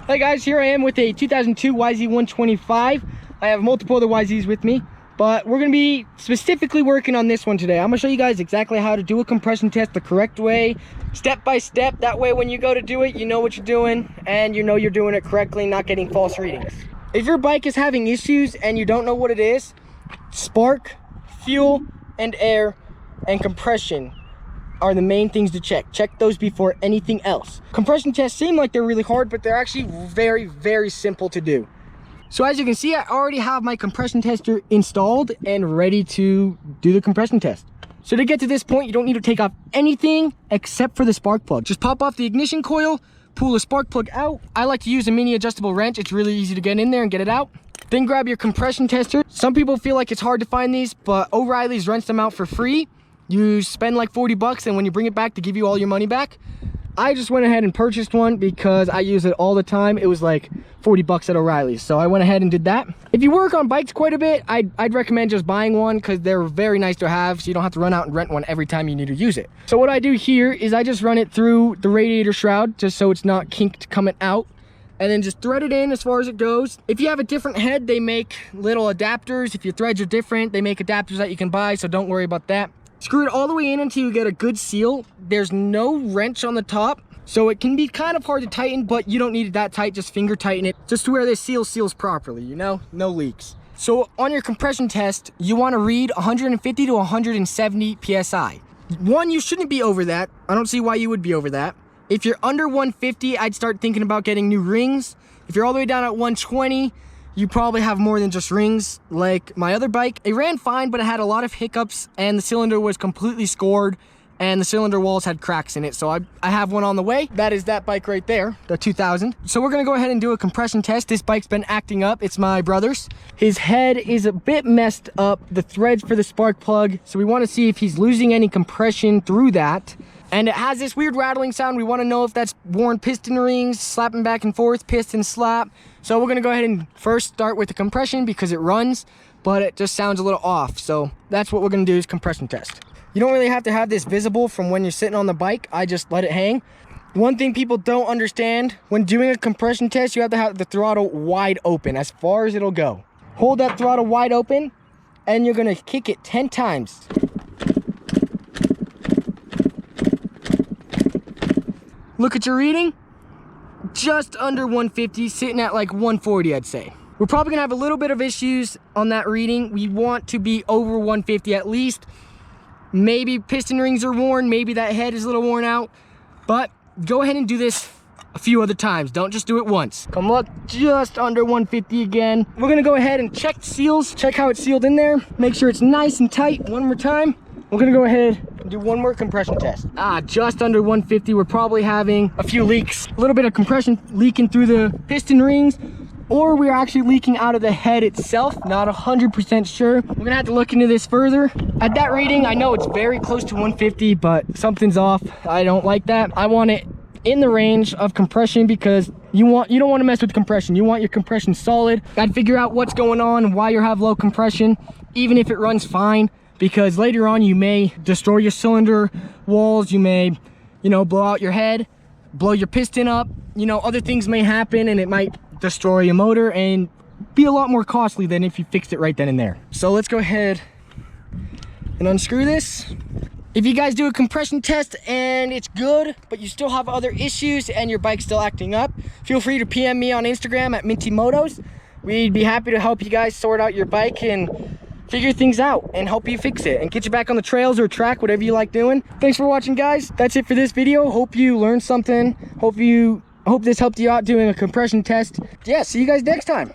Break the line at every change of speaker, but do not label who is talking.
Hi guys, here I am with a 2002 YZ125. I have multiple other YZs with me, but we're going to be specifically working on this one today. I'm going to show you guys exactly how to do a compression test the correct way, step by step. That way when you go to do it, you know what you're doing and you know you're doing it correctly, not getting false readings. If your bike is having issues and you don't know what it is, spark, fuel, and air, and compression are the main things to check. Check those before anything else. Compression tests seem like they're really hard, but they're actually very, very simple to do. So as you can see, I already have my compression tester installed and ready to do the compression test. So to get to this point, you don't need to take off anything except for the spark plug. Just pop off the ignition coil, pull the spark plug out. I like to use a mini adjustable wrench. It's really easy to get in there and get it out. Then grab your compression tester. Some people feel like it's hard to find these, but O'Reilly's rents them out for free. You spend like 40 bucks and when you bring it back, they give you all your money back. I just went ahead and purchased one because I use it all the time. It was like 40 bucks at O'Reilly's, so I went ahead and did that. If you work on bikes quite a bit, I'd recommend just buying one because they're very nice to have, so you don't have to run out and rent one every time you need to use it. So what I do here is I just run it through the radiator shroud just so it's not kinked coming out, and then just thread it in as far as it goes. If you have a different head, they make little adapters. If your threads are different, they make adapters that you can buy, so don't worry about that. Screw it all the way in until you get a good seal. There's no wrench on the top, so it can be kind of hard to tighten, but you don't need it that tight. Just finger tighten it just to where this seal seals properly, you know, no leaks. So on your compression test, you want to read 150 to 170 psi. One, you shouldn't be over that. I don't see why you would be over that. If you're under 150, I'd start thinking about getting new rings. If you're all the way down at 120, you probably have more than just rings like my other bike. It ran fine, but it had a lot of hiccups and the cylinder was completely scored and the cylinder walls had cracks in it. So I have one on the way. That is that bike right there, the 2000. So we're gonna go ahead and do a compression test. This bike's been acting up. It's my brother's. His head is a bit messed up, the threads for the spark plug. So we wanna see if he's losing any compression through that. And it has this weird rattling sound. We want to know if that's worn piston rings, slapping back and forth, piston slap. So we're going to go ahead and first start with the compression because it runs, but it just sounds a little off. So that's what we're going to do is compression test. You don't really have to have this visible from when you're sitting on the bike. I just let it hang. One thing people don't understand, when doing a compression test, you have to have the throttle wide open as far as it'll go. Hold that throttle wide open and you're going to kick it 10 times. Look at your reading, just under 150, sitting at like 140, I'd say. We're probably gonna have a little bit of issues on that reading. We want to be over 150 at least. Maybe piston rings are worn, maybe that head is a little worn out, but go ahead and do this a few other times. Don't just do it once. Come look, just under 150 again. We're gonna go ahead and check seals, check how it's sealed in there, make sure it's nice and tight. One more time. We're gonna go ahead and do one more compression test. Just under 150, we're probably having a few leaks. A little bit of compression leaking through the piston rings, or we're actually leaking out of the head itself. Not 100% sure. We're gonna have to look into this further. At that reading, I know it's very close to 150, but something's off. I don't like that. I want it in the range of compression because you don't want to mess with compression. You want your compression solid. Gotta figure out what's going on and why you have low compression, even if it runs fine. Because later on you may destroy your cylinder walls, you may, blow out your head, blow your piston up, other things may happen and it might destroy your motor and be a lot more costly than if you fixed it right then and there. So let's go ahead and unscrew this. If you guys do a compression test and it's good, but you still have other issues and your bike's still acting up, feel free to PM me on Instagram at Minty Motos. We'd be happy to help you guys sort out your bike and figure things out and help you fix it and get you back on the trails or track, whatever you like doing. Thanks for watching, guys. That's it for this video. Hope you learned something. Hope this helped you out doing a compression test. Yeah, see you guys next time.